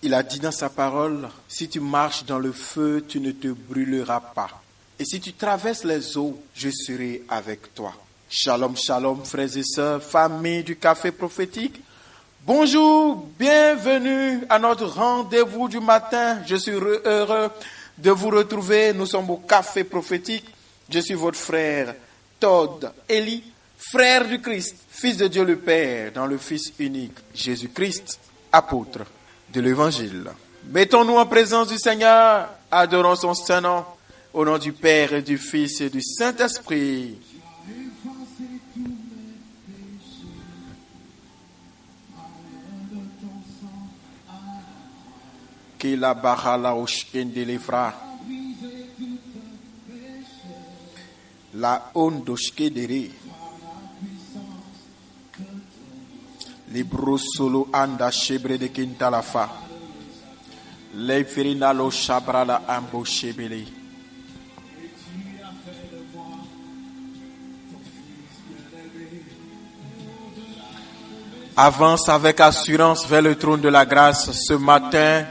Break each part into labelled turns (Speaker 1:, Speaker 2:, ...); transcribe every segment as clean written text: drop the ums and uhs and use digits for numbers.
Speaker 1: Il a dit dans sa parole, si tu marches dans le feu, tu ne te brûleras pas. Et si tu traverses les eaux, je serai avec toi. Shalom, shalom, frères et sœurs, famille du Café Prophétique. Bonjour, bienvenue à notre rendez-vous du matin. Je suis heureux de vous retrouver. Nous sommes au Café Prophétique. Je suis votre frère Todd Eli, frère du Christ, fils de Dieu le Père, dans le Fils unique, Jésus-Christ, apôtre de l'Évangile. Mettons-nous en présence du Seigneur, adorons son saint nom, au nom du Père et du Fils et du Saint-Esprit. Que la bahala oshkendelefra, la ondoshkedere, libro solo anda shebre de kintalafa, le firinalo shabrala ambo shebele. Avance avec assurance vers le trône de la grâce ce matin,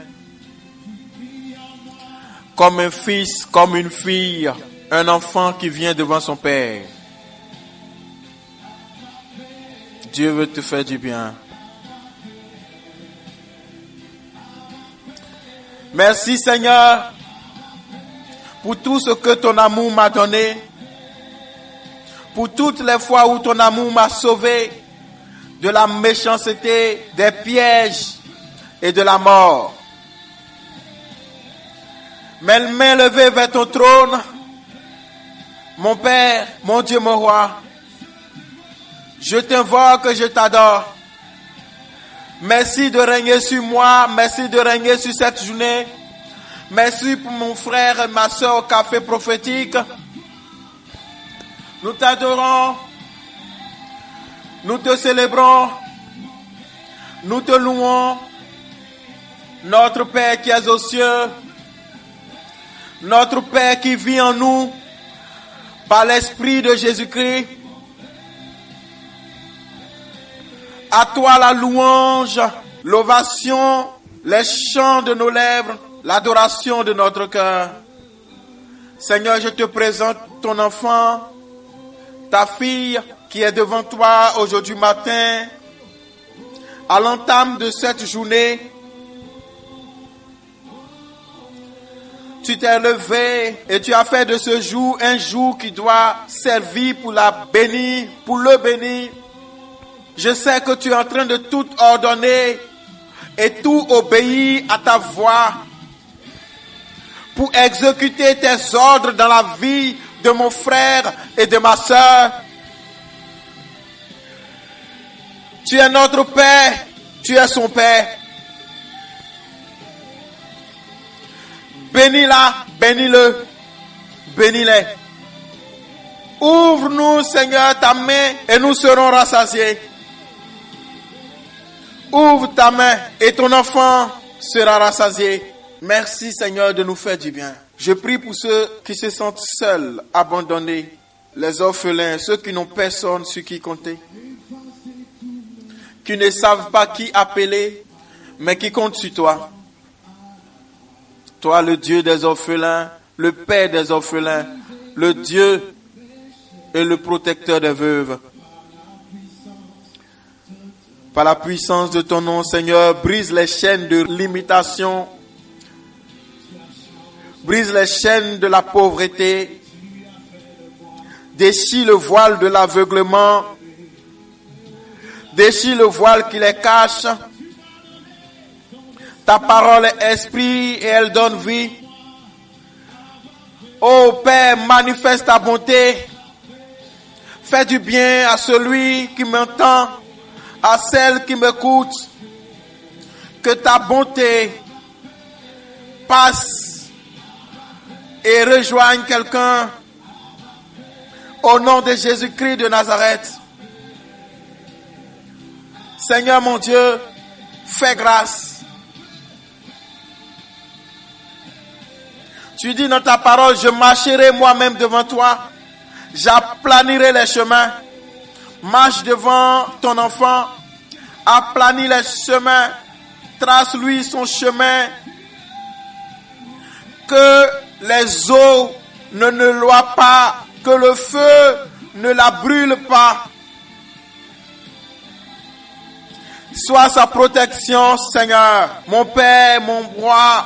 Speaker 1: comme un fils, comme une fille, un enfant qui vient devant son Père. Dieu veut te faire du bien. Merci Seigneur pour tout ce que ton amour m'a donné, pour toutes les fois où ton amour m'a sauvé de la méchanceté, des pièges et de la mort. Mes mains levées vers ton trône, mon Père, mon Dieu, mon Roi, je t'invoque, je t'adore. Merci de régner sur moi, merci de régner sur cette journée. Merci pour mon frère et ma soeur au Café Prophétique. Nous t'adorons, nous te célébrons, nous te louons, notre Père qui est aux cieux, notre Père qui vit en nous par l'Esprit de Jésus-Christ. À toi la louange, l'ovation, les chants de nos lèvres, l'adoration de notre cœur. Seigneur, je te présente ton enfant, ta fille qui est devant toi aujourd'hui matin, à l'entame de cette journée. Tu t'es levé et tu as fait de ce jour un jour qui doit servir pour la bénir, pour le bénir. Je sais que tu es en train de tout ordonner et tout obéir à ta voix pour exécuter tes ordres dans la vie de mon frère et de ma sœur. Tu es notre Père, tu es son Père. Bénis-la, bénis-le, bénis-les. Ouvre-nous, Seigneur, ta main et nous serons rassasiés. Ouvre ta main et ton enfant sera rassasié. Merci, Seigneur, de nous faire du bien. Je prie pour ceux qui se sentent seuls, abandonnés, les orphelins, ceux qui n'ont personne sur qui compter, qui ne savent pas qui appeler, mais qui comptent sur toi. Toi, le Dieu des orphelins, le Père des orphelins, le Dieu et le protecteur des veuves. Par la puissance de ton nom, Seigneur, brise les chaînes de l'imitation, brise les chaînes de la pauvreté, déchire le voile de l'aveuglement, déchire le voile qui les cache. Ta parole est esprit et elle donne vie. Ô Père, manifeste ta bonté. Fais du bien à celui qui m'entend, à celle qui m'écoute. Que ta bonté passe et rejoigne quelqu'un au nom de Jésus-Christ de Nazareth. Seigneur mon Dieu, fais grâce. Tu dis dans ta parole, je marcherai moi-même devant toi, j'aplanirai les chemins. Marche devant ton enfant, aplanis les chemins, trace-lui son chemin, que les eaux ne noient pas, que le feu ne la brûle pas. Sois sa protection, Seigneur, mon Père, mon roi.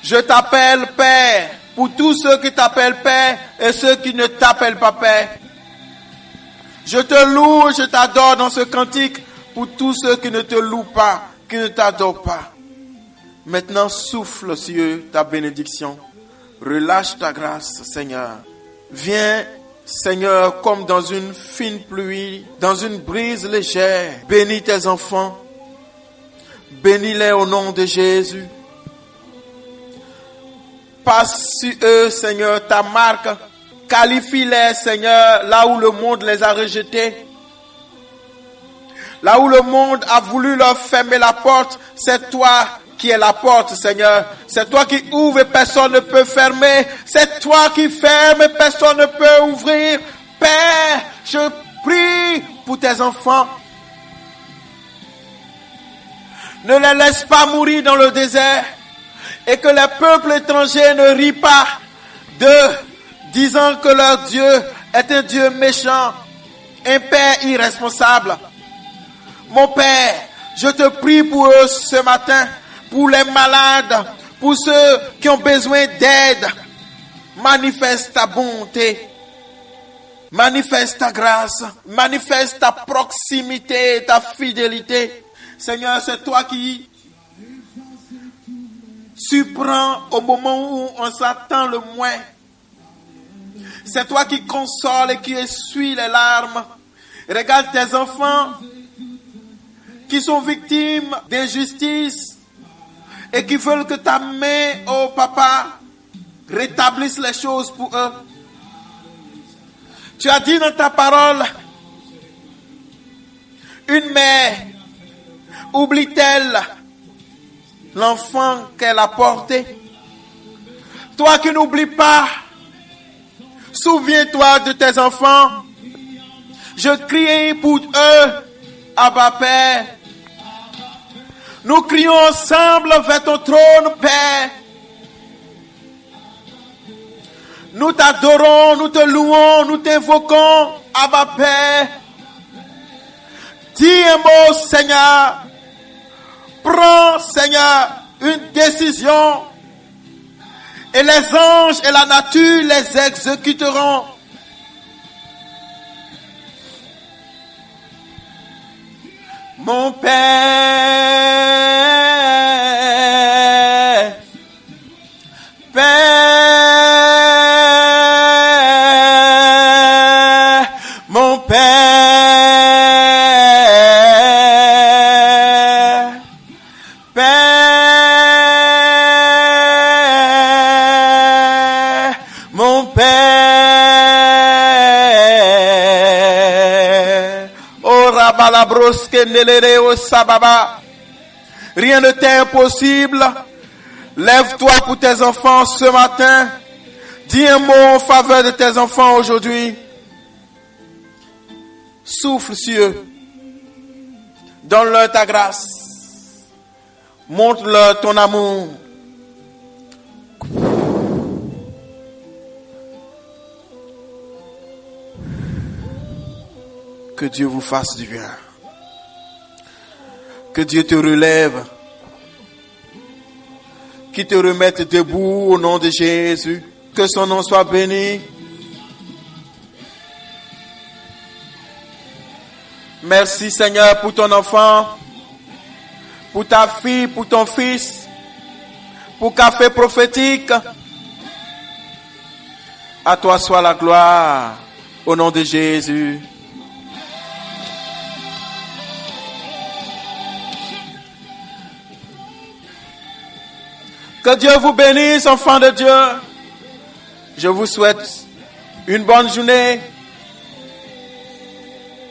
Speaker 1: Je t'appelle Père, pour tous ceux qui t'appellent Père et ceux qui ne t'appellent pas Père. Je te loue et je t'adore dans ce cantique pour tous ceux qui ne te louent pas, qui ne t'adorent pas. Maintenant, souffle sur eux ta bénédiction. Relâche ta grâce, Seigneur. Viens, Seigneur, comme dans une fine pluie, dans une brise légère. Bénis tes enfants. Bénis-les au nom de Jésus. Passe sur eux, Seigneur, ta marque. Qualifie-les, Seigneur, là où le monde les a rejetés. Là où le monde a voulu leur fermer la porte, c'est toi qui es la porte, Seigneur. C'est toi qui ouvres et personne ne peut fermer. C'est toi qui fermes et personne ne peut ouvrir. Père, je prie pour tes enfants. Ne les laisse pas mourir dans le désert. Et que les peuples étrangers ne rient pas d'eux, disant que leur Dieu est un Dieu méchant, un Père irresponsable. Mon Père, je te prie pour eux ce matin, pour les malades, pour ceux qui ont besoin d'aide. Manifeste ta bonté, manifeste ta grâce, manifeste ta proximité, ta fidélité. Seigneur, c'est toi qui surprends au moment où on s'attend le moins. C'est toi qui consoles et qui essuie les larmes. Regarde tes enfants qui sont victimes d'injustice et qui veulent que ta main, oh papa, rétablisse les choses pour eux. Tu as dit dans ta parole, une mère oublie-t-elle l'enfant qu'elle a porté? Toi qui n'oublies pas, souviens-toi de tes enfants. Je crie pour eux, Abba Père. Nous crions ensemble vers ton trône, Père. Nous t'adorons, nous te louons, nous t'invoquons, Abba Père. Dis un mot, Seigneur. Prends, Seigneur, une décision. Et les anges et la nature les exécuteront. Mon Père, Père, mon Père, Père, mon Père. Oh Rabalabroske Nelere o Sababa. Rien ne t'est impossible. Lève-toi pour tes enfants ce matin. Dis un mot en faveur de tes enfants aujourd'hui. Souffle sur eux. Donne-leur ta grâce. Montre-leur ton amour. Que Dieu vous fasse du bien. Que Dieu te relève. Qu'il te remette debout au nom de Jésus. Que son nom soit béni. Merci Seigneur pour ton enfant, pour ta fille, pour ton fils, pour Café Prophétique. À toi soit la gloire au nom de Jésus. Que Dieu vous bénisse, enfants de Dieu. Je vous souhaite une bonne journée.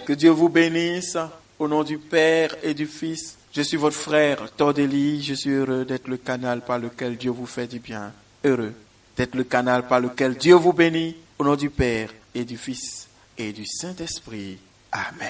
Speaker 1: Que Dieu vous bénisse au nom du Père et du Fils. Je suis votre frère, Tordeli. Je suis heureux d'être le canal par lequel Dieu vous fait du bien. Heureux d'être le canal par lequel Dieu vous bénit au nom du Père et du Fils et du Saint-Esprit. Amen.